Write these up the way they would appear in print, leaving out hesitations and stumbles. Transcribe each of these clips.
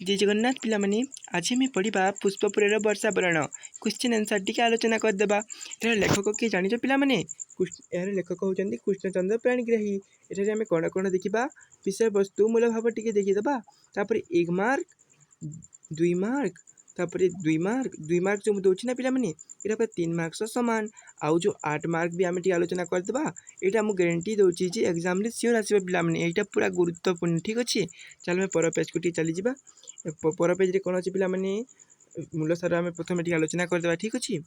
जय जगन्नाथ पिलामणि आज आम पढ़ा पुष्पपुर वर्षा बरण क्वेश्चन आंसर टी आलोचना करदे। यार लेखक किए जानिछ पिलामणि? यार लेखक होचंदी कृष्णचंद्र प्राणीग्राही। एठारे आम कौन कौन देखा विषय वस्तु मूल भाव टी देखीदे। तापर 1 मार्क 2 मार्क तापर 2 मार्क 2 मार्क जो दूसरी ना पिलामणि यहाँ पर 3 मार्क्स सामान आउ जो 8 मार्क भी आम आलोचना करदे। यहाँ मुझे ग्यारंटी दूसरी जे एग्जाम सियोर आसो पिलामणि। यहाँ पूरा गुरुत्वपूर्ण ठीक अच्छे। चल आम पर पेज को चली जा। पर पेज कौन अच्छे पिलामणि मूल सार आम प्रथम आलोचना करदे ठीक अच्छे।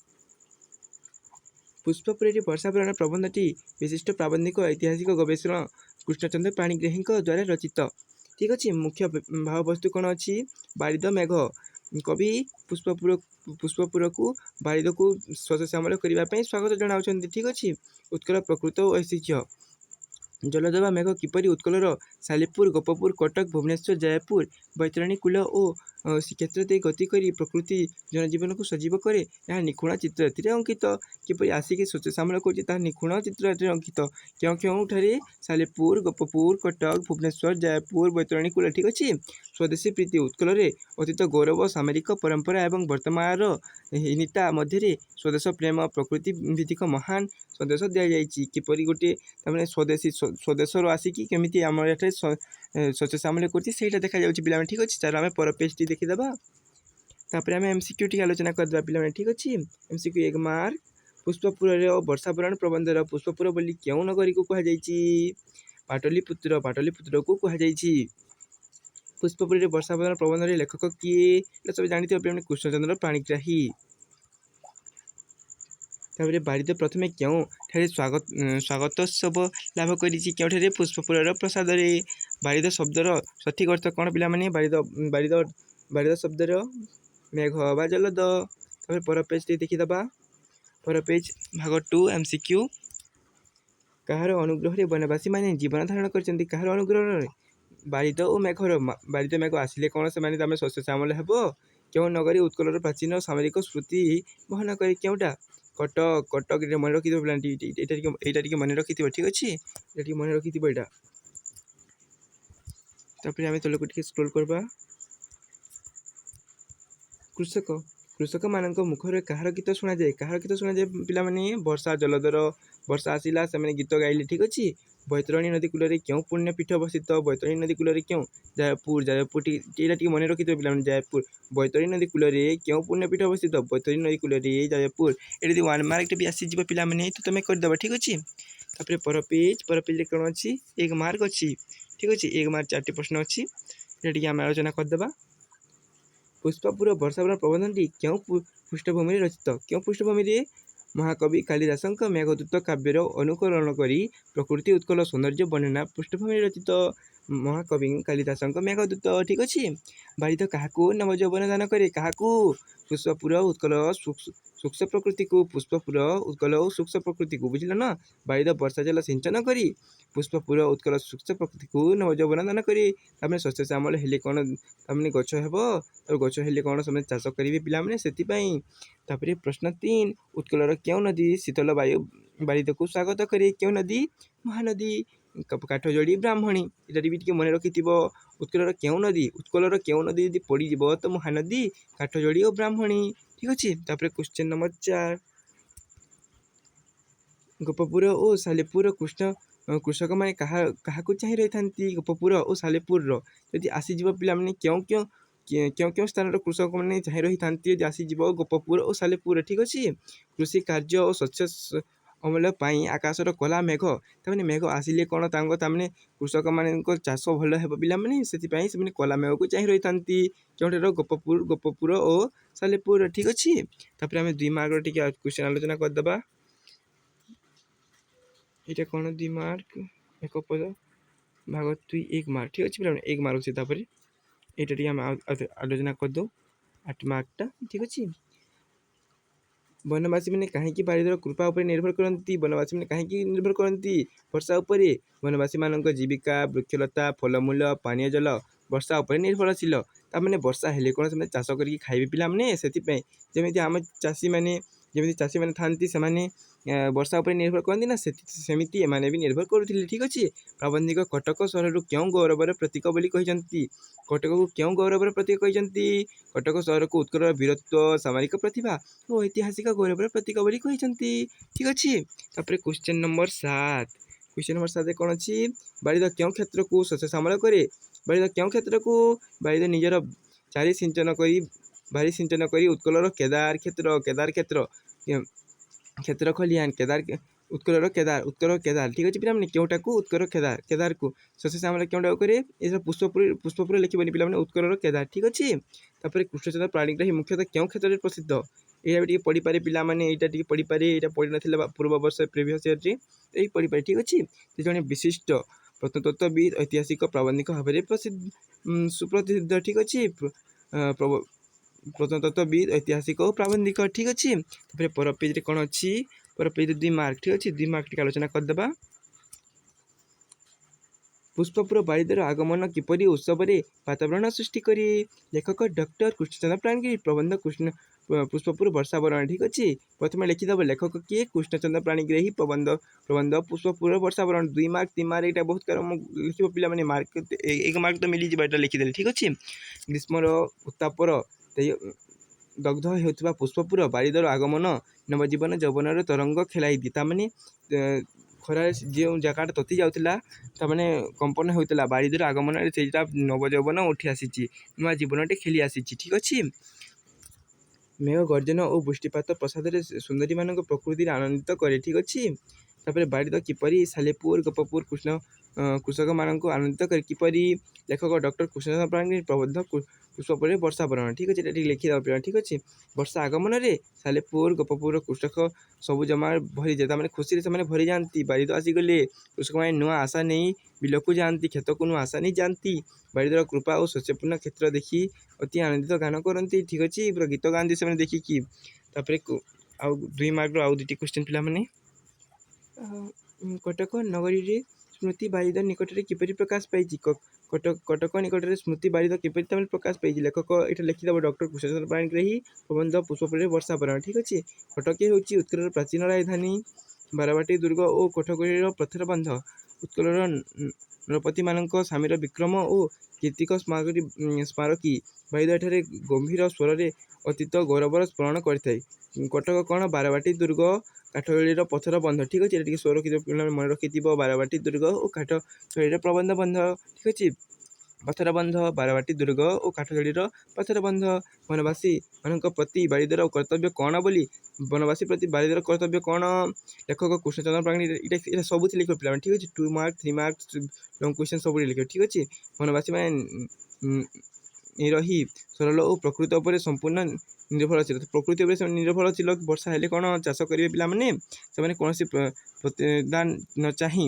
पुष्पपुर वर्षा बरण प्रबंधटी विशिष्ट प्राबंधिक ऐतिहासिक गवेषणा कृष्णचंद्र प्राणीग्राही द्वारा रचित ठीक अच्छे। मुख्य भाव वस्तु कौन अच्छी बारिद मेघ कवि पुष्पपुर को बारिद को स्वच्छ श्यामल करने स्वागत जनाऊँ ठीक अच्छे। उत्कल प्रकृत और ऐतिह्य जलदेवा मेघ किपरि उत्कलर सालेपुर गोपपुर कटक भुवनेश्वर जयपुर बैतरणी कूल और श्रीक्षेत्र दे गति कर प्रकृति जनजीवन को सजीव करे यह निखुण चित्र अंकित किपरि आसिक स्वच्छ श्यामल कर निखुण चित्र अंकित क्यों क्योंठारे सालेपुर गोपपुर कटक भुवनेश्वर जयपुर बैतरणी कूल ठीक अच्छे। स्वदेशी प्रीति उत्कल अतीत गौरव सामरिक परंपरा एवं वर्तमान हीनता मध्य स्वदेश प्रेम प्रकृति भित्तिक महान संदेश दि जाइए किपरि गोटे स्वदेशी स्वदेश आसिकी केमी आम ये स्वच्छ श्यामल कर देखा जा ठीक अच्छे। चलो आम पर पेज टी देखीदे। तापर आम एमसीक्यू टी आलोचना करदे पिला ठीक अच्छे। एमसीक्यू 1 मार्क पुष्पपुर वर्षा बरण प्रबंधर पुष्पपुर बोली क्यों नगरी को कहुई पाटलिपुत्र पाटलिपुत्र को कहुई। पुष्पपुर वर्षा बरण प्रबंधर लेखक किए सब जानते पिला कृष्णचंद्र प्राणीग्राही। तापर बारिद प्रथमे क्यों स्वागतोत्सव लाभ कर पुष्पपुर प्रसाद बारिद शब्दर सठिक अर्थ कौन पिलामणि बारिद बारिद बारिद शब्दर मेघ बा जलद। तापर पर पेज देखीदे। पर पेज भाग 2 एमसीक्यू कहार अनुग्रह वनवासी माने जीवन धारण कर कहार अनुग्रह बारिद और मेघर बारिद मेघ आसिले कौन से माने शस्य श्यामल हेब क्यों नगरी उत्कलर प्राचीन सामरिक स्मृति बहन करे क्योंटा कटक कटक मन रखी यहाँ मन रखी ठीक अच्छे। ये मन रखी यहाँ तापर आम तल को स्क्रोल करवा। कृषक कृषक मान मुखर कहार गीत शुणा जाए कहार गीत शुणा जाए पिलामणि वर्षा जलधर वर्षा आसला से गीत गाइले ठीक अच्छे। बैतरणी नदी कूल क्यों पुण्यपीठ अवस्थित बैतरणी नदी कूल क्यों जयपुर जयपुर ये मन रखी पिला जयपुर बैतरणी नदी कूल क्यों पुण्यपीठ अवस्थित बैतरणी नदी कूल जयपुर ये 1 मार्क भी आसीज पिलामणि तो तुम करदे ठीक अच्छे। तापर पर पेज कौन अच्छी 1 मार्क अच्छी ठीक अच्छे। 1 मार्क 4टी प्रश्न अच्छी ये आम आलोचना करदे। पुष्पपुर वर्षा बरण प्रबंधटी क्यों पृष्ठभूमि रचित क्यों पृष्ठभूमि महाकवि कालिदास मेघदूत काव्यर अनुकरण कर प्रकृति उत्कल सौंदर्य वर्णना पृष्ठभूमि रचित महाकवि कालिदास मेघदूत ठीक अच्छे। बारिद क्या नवजौवन दान करे क्या पुष्पपुर उत्कल सूक्ष्म प्रकृति को पुष्पपुर उत्कल और सूक्ष्म प्रकृति को बुझल ना बारिद वर्षा जल सिंचन करी पुष्पपुर उत्कल सूक्ष्म प्रकृति को नवजौवन दान करे तामें शस्य श्यामल हेले कौन तामें गछ हेब तो गछ हेले कौन समय चाष करेंगे पिलामणि से प्रश्न 3 उत्कलर क्यों नदी शीतल वायु बारिद को स्वागत करे क्यों नदी महानदी काठजोड़ी ब्राह्मणी ये भी मन रखी उत्कलर क्यों नदी यदि पड़ज तो महानदी काठजोड़ी और ब्राह्मणी ठीक अच्छे। तापर क्वेश्चन नंबर 4 गोपपुर और सालेपुर कृषक मैंने क्या चाह रही था गोपपुर और सालेपुर यदि आसीज पिलामणि क्यों क्यों क्यों क्यों स्थान कृषक मैंने चाह रही था आसीज गोपपुर और सालेपुर ठीक अच्छे। कृषि कार्य और शस्य अमल आकाशर कला मेघ तमें मेघ आसिले कौन तमें कृषक मान चाष भल हे पिलामणि से कला मेघ को चाह रही था क्योंठार गोपपुर और सालेपुर ठीक अच्छे। तापर आम 2 मार्क क्वेश्चन आलोचना करदे। ये कौन 2 मार्क एक पद भाग 2 1 मार्क ठीक अच्छे पिला 1 मार्क अच्छे। ये आम आलोचना करदे 8 मार्कटा ठीक अच्छे। वनवासी मैंने कहीं बारिदर कृपा उपर निर्भर करती वनवासी मैंने कहीं निर्भर करती वर्षा उपर वनवासी मान जीविका वृक्षलता फलमूल पानीय जल वर्षा उपर निर्भरशील ताने वर्षा हेले कौन से चाष करके खाइबे पिलामने से जमी आम चाषी मैंने ଯେମିତି ଚାଷୀମାନେ ଥାନ୍ତି ସେମାନେ ବର୍ଷା ଉପରେ ନିର୍ଭର କରନ୍ତି ନା, ସେମିତି ଏମାନେ ବି ନିର୍ଭର କରୁଥିଲେ। ଠିକ୍ ଅଛି। ପ୍ରାବନ୍ଧିକ କଟକ ସହରରୁ କେଉଁ ଗୌରବର ପ୍ରତୀକ ବୋଲି କହିଛନ୍ତି? କଟକକୁ କେଉଁ ଗୌରବର ପ୍ରତୀକ କହିଛନ୍ତି? କଟକ ସହରକୁ ଉତ୍କଳର ବୀରତ୍ୱ, ସାମରିକ ପ୍ରତିଭା ଓ ଐତିହାସିକ ଗୌରବର ପ୍ରତୀକ ବୋଲି କହିଛନ୍ତି। ଠିକ୍ ଅଛି। ତାପରେ କ୍ୱେଶ୍ଚନ୍ ନମ୍ବର 7। କ୍ୱେଶ୍ଚନ୍ ନମ୍ବର 7 କ'ଣ ଅଛି? ବାରିଦ କେଉଁ କ୍ଷେତ୍ରକୁ ଶସ୍ୟ ଶ୍ୟାମଳ କରେ? ବାରିଦ କେଉଁ କ୍ଷେତ୍ରକୁ? ବାରିଦ ନିଜର ଚାରି ସିଞ୍ଚନ କରି ଉତ୍କଳର କେଦାର କ୍ଷେତ୍ର ଖଲିଆନ ଉତ୍କଳର କେଦାର। ଠିକ୍ ଅଛି ପିଲାମାନେ, କେଉଁଟାକୁ? ଉତ୍କଳର କେଦାରକୁ ଶସ୍ୟ ଶ୍ୟାମଳ କେଉଁଟାକୁ କରେ? ଏଥର ପୁଷ୍ପପୁର ଲେଖିବନି ପିଲାମାନେ, ଉତ୍କଳର କେଦାର। ଠିକ୍ ଅଛି। ତାପରେ କୃଷ୍ଣଚନ୍ଦ୍ର ପ୍ରାଣିଗ୍ରାହୀ ମୁଖ୍ୟତଃ କେଉଁ କ୍ଷେତ୍ରରେ ପ୍ରସିଦ୍ଧ? ଏଇଟା ବି ଟିକେ ପଢ଼ିପାରେ ପିଲାମାନେ, ଏଇଟା ଟିକେ ପଢ଼ିପାରେ, ଏଇଟା ପଢ଼ିନଥିଲେ ପୂର୍ବ ବର୍ଷ ପ୍ରିଭିୟସ୍ ଇୟର୍ରେ, ଏଇ ପଢ଼ିପାରେ। ଠିକ୍ ଅଛି। ସେ ଜଣେ ବିଶିଷ୍ଟ ପ୍ରତ୍ନତତ୍ତ୍ୱବିତ୍, ଐତିହାସିକ ପ୍ରାବନ୍ଧିକ ଭାବରେ ସୁପ୍ରସିଦ୍ଧ। ଠିକ୍ ଅଛି। ପ୍ରତ୍ନତତ୍ତ୍ୱବିତ୍, ଐତିହାସିକ ଓ ପ୍ରାବନ୍ଧିକ। ଠିକ୍ ଅଛି। ତାପରେ ପର ପେଜ୍ରେ କ'ଣ ଅଛି? ପର ପେଜ୍ରେ 2 ମାର୍କ। ଠିକ୍ ଅଛି। 2 ମାର୍କ ଟିକେ ଆଲୋଚନା କରିଦେବା। ପୁଷ୍ପପୁର ବାରିଦର ଆଗମନ କିପରି ଉତ୍ସବରେ ବାତାବରଣ ସୃଷ୍ଟି କରି? ଲେଖକ ଡକ୍ଟର କୃଷ୍ଣଚନ୍ଦ୍ର ପ୍ରାଣିଗ୍ରାହୀ। ପ୍ରବନ୍ଧ ପୁଷ୍ପପୁର ବର୍ଷା ବରଣ। ଠିକ୍ ଅଛି। ପ୍ରଥମେ ଲେଖିଦେବ ଲେଖକ କିଏ? କୃଷ୍ଣଚନ୍ଦ୍ର ପ୍ରାଣିଗ୍ରାହୀ। ପ୍ରବନ୍ଧ ପୁଷ୍ପପୁର ବର୍ଷା ବରଣ। 2 ମାର୍କ 3 ମାର୍କ ଏଇଟା ବହୁତ ଲେଖିବ ପିଲାମାନେ, ମାର୍କ 1 ମାର୍କ ତ ମିଳିଯିବ ଏଇଟା ଲେଖିଦେଲେ। ଠିକ୍ ଅଛି। ଗ୍ରୀଷ୍ମର ଉତ୍ତାପର ଦଗ୍ଧ ହେଉଥିବା ପୁଷ୍ପପୁର ବାରିଦର ଆଗମନ ନବଜୀବନ ଯୌବନର ତରଙ୍ଗ ଖେଳାଇ ଦିଏ। ତାମାନେ ଖରାରେ ଯେଉଁ ଜାଗାଟା ତତି ଯାଉଥିଲା, ତାମାନେ କମ୍ପନ ହେଉଥିଲା, ବାରିଦର ଆଗମନରେ ସେଇଟା ନବଯୌବନ ଉଠି ଆସିଛି, ନୂଆ ଜୀବନଟେ ଖେଳି ଆସିଛି। ଠିକ୍ ଅଛି। ମେଘ ଗର୍ଜନ ଓ ବୃଷ୍ଟିପାତ ପ୍ରସାଦରେ ସୁନ୍ଦରୀମାନଙ୍କୁ ପ୍ରକୃତିରେ ଆନନ୍ଦିତ କରେ। ଠିକ୍ ଅଛି। ତାପରେ ବାରିଦ କିପରି ସାଲେପୁର ଗୋପପୁର କୃଷକମାନଙ୍କୁ ଆନନ୍ଦିତ କରେ? କିପରି? ଲେଖକ ଡକ୍ଟର କୃଷ୍ଣଚନ୍ଦ୍ର ପ୍ରାଣିଗ୍ରାହୀ। ପ୍ରବନ୍ଧ ପୁଷ୍ପପୁରରେ ବର୍ଷା ବରଣ। ଠିକ୍ ଅଛି। ଏଇଟା ଟିକେ ଲେଖିଦେବା ପିଲା। ଠିକ୍ ଅଛି। ବର୍ଷା ଆଗମନରେ ସାଲେପୁର ଗୋପପୁରର କୃଷକ ସବୁ ଜମା ଭରିଯାଏ, ତାମାନେ ଖୁସିରେ ସେମାନେ ଭରିଯାଆନ୍ତି। ବାରିଦ ଆସିଗଲେ କୃଷକମାନେ ନୂଆ ଆଶା ନେଇ ବିଲକୁ ଯାଆନ୍ତି, କ୍ଷେତକୁ ନୂଆ ଆଶା ନେଇ ଯାଆନ୍ତି। ବାରିଦର କୃପା ଓ ଶସ୍ୟପୂର୍ଣ୍ଣ କ୍ଷେତ୍ର ଦେଖି ଅତି ଆନନ୍ଦିତ ଗାନ କରନ୍ତି। ଠିକ୍ ଅଛି। ପୁରା ଗୀତ ଗାଆନ୍ତି ସେମାନେ ଦେଖିକି। ତାପରେ ଆଉ 2 ମାର୍କର ଆଉ 2ଟି କ୍ୱେଶ୍ଚନ୍ ପିଲାମାନେ। କଟକ ନଗରୀରେ ସ୍ମୃତି ବାରିଦ ନିକଟରେ କିପରି ପ୍ରକାଶ ପାଇଛି? କଟକ ନିକଟରେ ସ୍ମୃତି ବାରିଦ କିପରି ତାମାନେ ପ୍ରକାଶ ପାଇଛି? ଲେଖକ ଏଇଟା ଲେଖିଦେବ ଡକ୍ଟର କୃଷ୍ଣଚନ୍ଦ୍ର ପ୍ରାଣିଗ୍ରାହୀ। ପ୍ରବନ୍ଧ ପୁଷ୍ପପୁରରେ ବର୍ଷା ବରଣ। ଠିକ୍ ଅଛି। କଟକ ହେଉଛି ଉତ୍କଳର ପ୍ରାଚୀନ ରାଜଧାନୀ, ବାରବାଟୀ ଦୁର୍ଗ ଓ କୋଠଗଡ଼ିର ପଥର ବନ୍ଧ, ଉତ୍କଳର ନରପତିମାନଙ୍କ ସ୍ୱାମୀର ବିକ୍ରମ ଓ କୀର୍ତ୍ତିକ ସ୍ମାରକୀ। ବାରିଦ ଏଠାରେ ଗମ୍ଭୀର ସ୍ୱରରେ ଅତୀତ ଗୌରବର ସ୍ମରଣ କରିଥାଏ। କଟକ କ'ଣ? ବାରବାଟୀ ଦୁର୍ଗ, କାଠଗଡ଼ିର ପଥର ବନ୍ଧ। ଠିକ୍ ଅଛି। ଏଇଟା ଟିକେ ସୁରକ୍ଷିତ ପିଲାମାନେ ମନେ ରଖିଥିବ, ବାରବାଟୀ ଦୁର୍ଗ ଓ କାଠଗଡ଼ିର ପ୍ରବନ୍ଧ ବନ୍ଧ। ଠିକ୍ ଅଛି। ପଥର ବନ୍ଧ, ବାରବାଟୀ ଦୁର୍ଗ ଓ କାଠଗଡ଼ିର ପଥର ବନ୍ଧ। ବନବାସୀମାନଙ୍କ ପ୍ରତି ବାରିଦର କର୍ତ୍ତବ୍ୟ କ'ଣ ବୋଲି? ବନବାସୀ ପ୍ରତି ବାରିଦର କର୍ତ୍ତବ୍ୟ କ'ଣ? ଲେଖକ କୃଷ୍ଣଚନ୍ଦ୍ର ପ୍ରାଣିଗ୍ରାହୀ। ଏଇଟା ସବୁଠି ଲେଖିବ ପିଲାମାନେ। ଠିକ୍ ଅଛି। 2 ମାର୍କ 3 ମାର୍କ ଲଙ୍ଗ କ୍ୱେଶ୍ଚନ୍ ସବୁଠି ଲେଖିବ। ଠିକ୍ ଅଛି। ବନବାସୀମାନେ ନିରହୀ, ସରଳ ଓ ପ୍ରକୃତି ଉପରେ ସମ୍ପୂର୍ଣ୍ଣ ନିର୍ଭରଶୀଳ। ପ୍ରକୃତି ଉପରେ ସେମାନେ ନିର୍ଭରଶୀଳ। ବର୍ଷା ହେଲେ କ'ଣ ଚାଷ କରିବେ ପିଲାମାନେ? ସେମାନେ କୌଣସି ପ୍ରତିଦାନ ନ ଚାହିଁ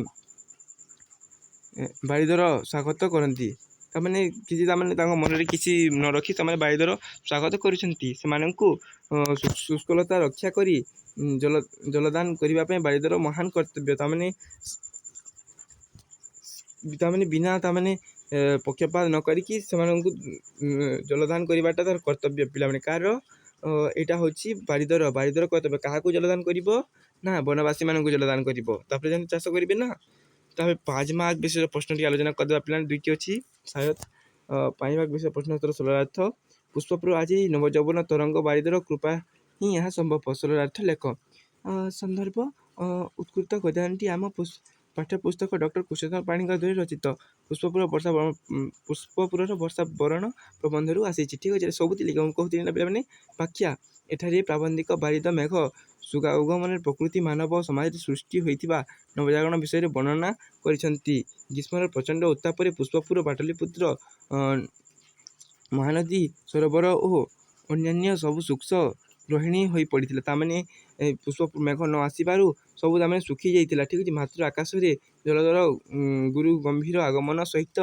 ବାରିଦର ସ୍ୱାଗତ କରନ୍ତି। ତାମାନେ ତାଙ୍କ ମନରେ କିଛି ନ ରଖି ସେମାନେ ବାରିଦର ସ୍ୱାଗତ କରୁଛନ୍ତି। ସେମାନଙ୍କୁ ଶୁଷ୍କଲତା ରକ୍ଷା କରି ଜଳଦାନ କରିବା ପାଇଁ ବାରିଦର ମହାନ କର୍ତ୍ତବ୍ୟ। ତାମାନେ ବିନା ପକ୍ଷପାତ ନ କରିକି ସେମାନଙ୍କୁ ଜଳଦାନ କରିବାଟା ତାର କର୍ତ୍ତବ୍ୟ ପିଲାମାନେ। କାହାର? ଏଇଟା ହେଉଛି ବାରିଦର କର୍ତ୍ତବ୍ୟ। କାହାକୁ ଜଳଦାନ କରିବ? ନା ବନବାସୀମାନଙ୍କୁ ଜଳଦାନ କରିବ। ତାପରେ ଯେମିତି ଚାଷ କରିବେ ନା। ତାପରେ 5 ମାର୍କ ବିଷୟରେ ପ୍ରଶ୍ନ ଟିକେ ଆଲୋଚନା କରିଦେବା ପିଲାମାନେ। 2ଟି ଅଛି ସାୟଦ। 5 ମାର୍କ ବିଷୟରେ ପ୍ରଶ୍ନ ଉତ୍ତର ସରଳାର୍ଥ। ପୁଷ୍ପପୁର ଆଜି ନବଯୌବନ ତରଙ୍ଗ, ବାରିଦର କୃପା ହିଁ ଏହା ସମ୍ଭବ। ସରଳାର୍ଥ ଲେଖ। ସନ୍ଦର୍ଭ ଉତ୍କୃତ ଗଦ୍ୟାଂଶଟି ଆମ ପାଠ୍ୟପୁସ୍ତକ ଡକ୍ଟର କୃଷ୍ଣଚନ୍ଦ୍ର ପ୍ରାଣିଗ୍ରାହୀ ଦ୍ୱାରା ରଚିତ ପୁଷ୍ପପୁରର ବର୍ଷା ବରଣ ପ୍ରବନ୍ଧରୁ ଆସିଛି। ଠିକ୍ ଅଛି। ସବୁଠି ଲେଖିବ। ମୁଁ କହୁଥିଲି ନା ପିଲାମାନେ, ବ୍ୟାଖ୍ୟା। ଏଠାରେ ପ୍ରାବନ୍ଧିକ ବାରିଦ ମେଘ ସୁଗାଗମନରେ ପ୍ରକୃତି ମାନବ ସମାଜରେ ସୃଷ୍ଟି ହୋଇଥିବା ନବଜାଗରଣ ବିଷୟରେ ବର୍ଣ୍ଣନା କରିଛନ୍ତି। ଗ୍ରୀଷ୍ମର ପ୍ରଚଣ୍ଡ ଉତ୍ତାପରେ ପୁଷ୍ପପୁର, ପାଟଳୀପୁତ୍ର, ମହାନଦୀ, ସରୋବର ଓ ଅନ୍ୟାନ୍ୟ ସବୁ ଶୁଷ୍କ ଗୃହିଣୀ ହୋଇ ପଡ଼ିଥିଲା। ତାମାନେ ମେଘ ନ ଆସିବାରୁ ସବୁ ତାମାନେ ଶୁଖି ଯାଇଥିଲା। ଠିକ୍ ଅଛି। ମାତ୍ର ଆକାଶରେ ଜଳଧର ଗୁରୁ ଗମ୍ଭୀର ଆଗମନ ସହିତ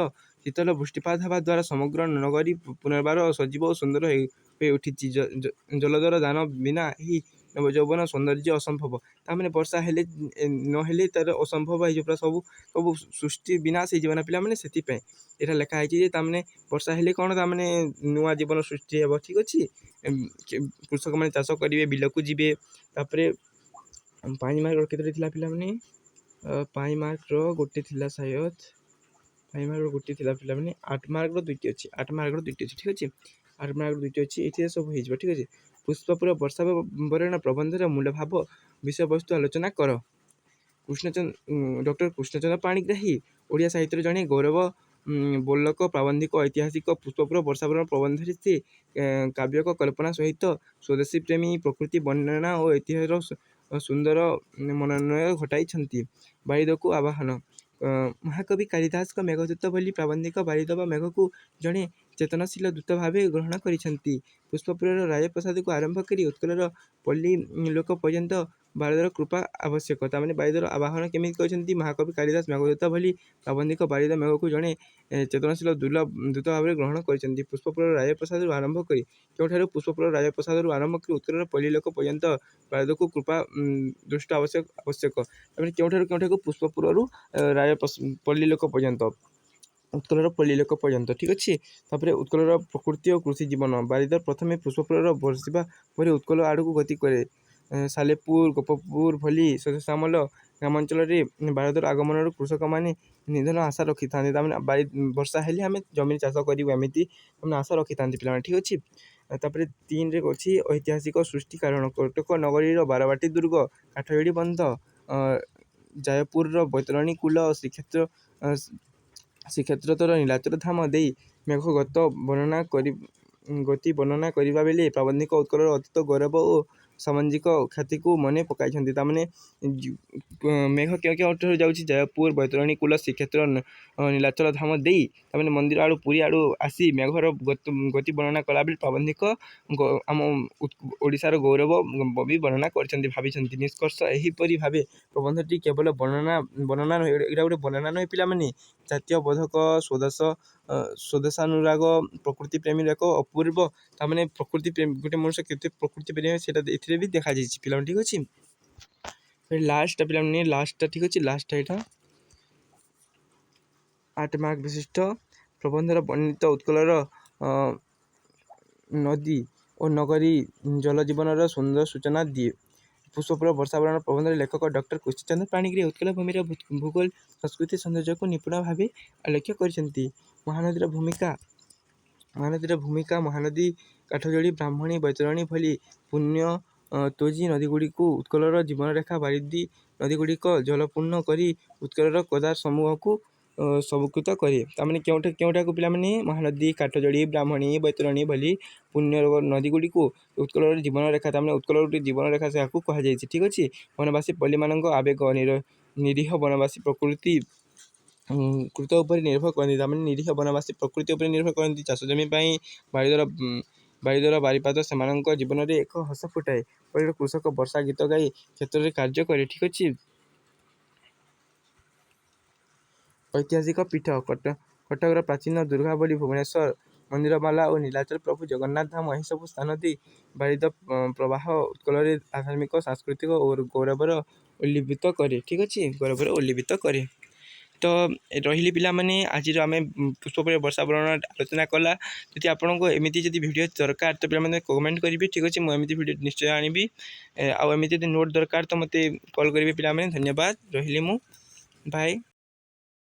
ଶୀତଳ ବୃଷ୍ଟିପାତ ହେବା ଦ୍ୱାରା ସମଗ୍ର ନଗରୀ ପୁନର୍ବାର ସଜୀବ ଓ ସୁନ୍ଦର ହୋଇ ଉଠିଛି। ଜଳଧର ଦାନ ବିନା ଏହି ନବଯୌବନ ସୌନ୍ଦର୍ଯ୍ୟ ଅସମ୍ଭବ। ତାମାନେ ବର୍ଷା ହେଲେ ନହେଲେ ତାର ଅସମ୍ଭବ ହେଇଯିବ, ପୁରା ସବୁ ସବୁ ସୃଷ୍ଟି ବିନାଶ ହେଇଯିବ ନା ପିଲାମାନେ। ସେଥିପାଇଁ ଏଇଟା ଲେଖା ହେଇଛି ଯେ ତାମାନେ ବର୍ଷା ହେଲେ କ'ଣ ତାମାନେ ନୂଆ ଜୀବନ ସୃଷ୍ଟି ହେବ। ଠିକ୍ ଅଛି, କୃଷକମାନେ ଚାଷ କରିବେ, ବିଲକୁ ଯିବେ। ତାପରେ 5 ମାର୍କର କେତେଟା ଥିଲା ପିଲାମାନେ? 5 ମାର୍କର ଗୋଟେ ଥିଲା ସାୟଦ, 5 ମାର୍କର ଗୋଟେ ଥିଲା ପିଲାମାନେ। 8 ମାର୍କର 2ଟି ଅଛି, 8 ମାର୍କର 2ଟି ଅଛି। ଠିକ୍ ଅଛି, 8 ମାର୍କର 2ଟି ଅଛି, ଏଥିରେ ସବୁ ହେଇଯିବ। ଠିକ୍ ଅଛି, ପୁଷ୍ପପୁର ବର୍ଷା ବରଣ ପ୍ରବନ୍ଧର ମୂଳ ଭାବ ବିଷୟବସ୍ତୁ ଆଲୋଚନା କର। ଡକ୍ଟର କୃଷ୍ଣଚନ୍ଦ୍ର ପାଣିଗ୍ରାହୀ ଓଡ଼ିଆ ସାହିତ୍ୟର ଜଣେ ଗୌରବ ବୋଲକ, ପ୍ରାବନ୍ଧିକ, ଐତିହାସିକ। ପୁଷ୍ପପୁର ବର୍ଷାବରଣ ପ୍ରବନ୍ଧରେ ସେ କାବ୍ୟକ କଳ୍ପନା ସହିତ ସ୍ୱଦେଶୀ ପ୍ରେମୀ, ପ୍ରକୃତି ବର୍ଣ୍ଣନା ଓ ଐତିହ୍ୟର ସୁନ୍ଦର ମନୋନ୍ୱୟ ଘଟାଇଛନ୍ତି। ବାରିଦକୁ ଆବାହନ। ମହାକବି କାଳିଦାସଙ୍କ ମେଘଦୂତ ବୋଲି ପ୍ରାବନ୍ଧିକ ବାରିଦ ବା ମେଘକୁ ଜଣେ ଚେତନଶୀଳ ଦୂତ ଭାବେ ଗ୍ରହଣ କରିଛନ୍ତି। ପୁଷ୍ପପୁରର ରାଜପ୍ରସାଦକୁ ଆରମ୍ଭ କରି ଉତ୍କଳର ପଲ୍ଲୀ ଲୋକ ପର୍ଯ୍ୟନ୍ତ ବାରିଦର କୃପା ଆବଶ୍ୟକ। ତାମାନେ ବାରିଦର ଆବାହନ କେମିତି କରିଛନ୍ତି? ମହାକବି କାଳିଦାସ ମେଘଦୂତ ବୋଲି ପ୍ରାବନ୍ଧିକ ବାରିଦ ମେଘକୁ ଜଣେ ଚେତନଶୀଳ ଦୂତ ଭାବରେ ଗ୍ରହଣ କରିଛନ୍ତି। ପୁଷ୍ପପୁରର ରାଜପ୍ରସାଦରୁ ଆରମ୍ଭ କରି କେଉଁଠାରୁ? ପୁଷ୍ପପୁରର ରାଜପ୍ରସାଦରୁ ଆରମ୍ଭ କରି ଉତ୍କଳର ପଲ୍ଲୀ ଲୋକ ପର୍ଯ୍ୟନ୍ତ ବାରିଦକୁ କୃପା ଦୃଷ୍ଟ ଆବଶ୍ୟକ। ତାମାନେ କେଉଁଠାରୁ? ପୁଷ୍ପପୁରରୁ ପଲ୍ଲୀ ଲୋକ ପର୍ଯ୍ୟନ୍ତ, ଉତ୍କଳର ପଲ୍ଲୀ ଲୋକ ପର୍ଯ୍ୟନ୍ତ। ଠିକ୍ ଅଛି, ତାପରେ ଉତ୍କଳର ପ୍ରକୃତି ଓ କୃଷି ଜୀବନ। ବାରିଦ ପ୍ରଥମେ ପୁଷ୍ପପୁରର ବର୍ଷିବା ପରେ ଉତ୍କଳ ଆଡ଼କୁ ଗତି କରେ। ସାଲେପୁର, ଗୋପପୁର ଭଳି ଶ୍ୟାମଳ ଗ୍ରାମାଞ୍ଚଳରେ ବାରିଦର ଆଗମନରୁ କୃଷକମାନେ ନିଧନ ଆଶା ରଖିଥାନ୍ତି। ତାମାନେ ବର୍ଷା ହେଲେ ଆମେ ଜମିରେ ଚାଷ କରିବୁ, ଏମିତି ସେମାନେ ଆଶା ରଖିଥାନ୍ତି ପିଲାମାନେ। ଠିକ୍ ଅଛି, ତାପରେ 3ରେ ଅଛି ଐତିହାସିକ ସୃଷ୍ଟି କାରଣ। କଟକ ନଗରୀର ବାରବାଟୀ ଦୁର୍ଗ, କାଠଯୋଡ଼ି ବନ୍ଧ, ଜୟପୁରର ବୈତରଣୀ କୂଳ, ଶ୍ରୀକ୍ଷେତ୍ରର ନୀଳାଚଳ ଧାମ ଦେଇ ମେଘ ଗତି ବର୍ଣ୍ଣନା କରିବା ବେଳେ ପ୍ରାବନ୍ଧିକ ଉତ୍କଳର ଅତୀତ ଗୌରବ ଓ ସାମାଜିକ ଖ୍ୟାତିକୁ ମନେ ପକାଇଛନ୍ତି। ତାମାନେ ମେଘ କେଉଁଠାରୁ ଯାଉଛି? ଜୟପୁର, ବୈତରଣୀ କୂଳ, ଶ୍ରୀକ୍ଷେତ୍ର, ନୀଳାଚଳ ଧାମ ଦେଇ ତାମାନେ ମନ୍ଦିର ଆଡ଼ୁ, ପୁରୀ ଆଡ଼ୁ ଆସି ମେଘର ଗତି ବର୍ଣ୍ଣନା କଲାବେଳେ ପ୍ରାବନ୍ଧିକ ଆମ ଓଡ଼ିଶାର ଗୌରବ ବି ବର୍ଣ୍ଣନା କରିଛନ୍ତି, ଭାବିଛନ୍ତି। ନିଷ୍କର୍ଷ, ଏହିପରି ଭାବେ ପ୍ରବନ୍ଧଟି କେବଳ ବର୍ଣ୍ଣନା ନୁହେଁ, ଏଇଟା ଗୋଟେ ବର୍ଣ୍ଣନା ନୁହେଁ ପିଲାମାନେ, ଜାତୀୟ ବୋଧକ, ସ୍ୱଦେଶାନୁରାଗ, ପ୍ରକୃତି ପ୍ରେମୀର ଏକ ଅପୂର୍ବ ତାମାନେ ପ୍ରକୃତି ପ୍ରେମୀ ଗୋଟେ ମଣିଷ କେତେ ପ୍ରକୃତି ପ୍ରେମୀ ସେଇଟା ଏଥିରେ ବି ଦେଖାଯାଇଛି ପିଲାମାନେ। ଠିକ୍ ଅଛି, ଲାଷ୍ଟଟା ପିଲାମାନେ, ଲାଷ୍ଟଟା ଠିକ୍ ଅଛି, ଲାଷ୍ଟଟା ଏଇଟା 8 ମାର୍କ ବିଶିଷ୍ଟ ପ୍ରବନ୍ଧର ବର୍ଣ୍ଣିତ ଉତ୍କଳର ନଦୀ ଓ ନଗରୀ ଜଳଜୀବନର ସୁନ୍ଦର ସୂଚନା ଦିଏ। ପୁଷ୍ପପୁର ବର୍ଷାବରଣ ପ୍ରବନ୍ଧର ଲେଖକ ଡକ୍ଟର କୃଷ୍ଣଚନ୍ଦ୍ର ପାଣିଗ୍ରାହୀ ଉତ୍କଳ ଭୂମିର ଭୂଗୋଳ, ସଂସ୍କୃତି, ସୌନ୍ଦର୍ଯ୍ୟକୁ ନିପୁଣ ଭାବେ ଆଲୋକ୍ୟ କରିଛନ୍ତି। ମହାନଦୀର ଭୂମିକା। ମହାନଦୀ, କାଠଯୋଡ଼ି, ବ୍ରାହ୍ମଣୀ, ବୈତରଣୀ ଭଳି ପୁଣ୍ୟ ତୋଜି ନଦୀଗୁଡ଼ିକୁ ଉତ୍କଳର ଜୀବନରେଖା। ବାରିଦୀ ନଦୀଗୁଡ଼ିକ ଜଳପୂର୍ଣ୍ଣ କରି ଉତ୍କଳର କେଦାର ସମୂହକୁ ସବୁକୃତ କରେ। ତାମାନେ କେଉଁଠାକୁ ପିଲାମାନେ? ମହାନଦୀ, କାଠଯୋଡ଼ି, ବ୍ରାହ୍ମଣୀ, ବୈତରଣୀ ଭଳି ପୁଣ୍ୟ ନଦୀଗୁଡ଼ିକୁ ଉତ୍କଳର ଜୀବନରେଖା। ତାମାନେ ଉତ୍କଳର ଗୋଟେ ଜୀବନରେଖା ସେହାକୁ କୁହାଯାଇଛି। ଠିକ୍ ଅଛି, ବନବାସୀ ପଲ୍ଲୀମାନଙ୍କ ଆବେଗ, ନିରୀହ ବନବାସୀ ପ୍ରକୃତି କୃତ ଉପରେ ନିର୍ଭର କରନ୍ତି। ତାମାନେ ନିରୀହ ବନବାସୀ ପ୍ରକୃତି ଉପରେ ନିର୍ଭର କରନ୍ତି ଚାଷ ଜମି ପାଇଁ। ବାରିଦର ବାରିପାଦ ସେମାନଙ୍କ ଜୀବନରେ ଏକ ହସ ଫୁଟାଏ। ପରିବାର କୃଷକ ବର୍ଷା ଗୀତ ଗାଇ କ୍ଷେତ୍ରରେ କାର୍ଯ୍ୟ କରେ। ଠିକ୍ ଅଛି, ଐତିହାସିକ ପୀଠ। କଟକର ପ୍ରାଚୀନ ଦୁର୍ଗାବଳୀ, ଭୁବନେଶ୍ୱର ମନ୍ଦିରମାଲା ଓ ନୀଳାଚଳ ପ୍ରଭୁ ଜଗନ୍ନାଥ ଧାମ, ଏହିସବୁ ସ୍ଥାନ ଦେଇ ବାରିଦ ପ୍ରବାହ ଉତ୍କଳରେ ଆଧ୍ୟାତ୍ମିକ, ସାଂସ୍କୃତିକ ଓ ଗୌରବର ଉଲ୍ଲୀବିତ କରେ। ଠିକ୍ ଅଛି, ଗୌରବର ଉଲ୍ଲୀବିତ କରେ। ତ ରହିଲି ପିଲାମାନେ, ଆଜିର ଆମେ ପୁଷ୍ପପୁର ବର୍ଷାବରଣ ଆଲୋଚନା କଲା। ଯଦି ଆପଣଙ୍କୁ ଏମିତି ଯଦି ଭିଡ଼ିଓ ଦରକାର ତ ପିଲାମାନେ କମେଣ୍ଟ କରିବେ। ଠିକ୍ ଅଛି, ମୁଁ ଏମିତି ଭିଡ଼ିଓ ନିଶ୍ଚୟ ଆଣିବି। ଆଉ ଏମିତି ଯଦି ନୋଟ୍ ଦରକାର ତ ମୋତେ କଲ୍ କରିବେ ପିଲାମାନେ। ଧନ୍ୟବାଦ, ରହିଲି ମୁଁ, ବାଏ।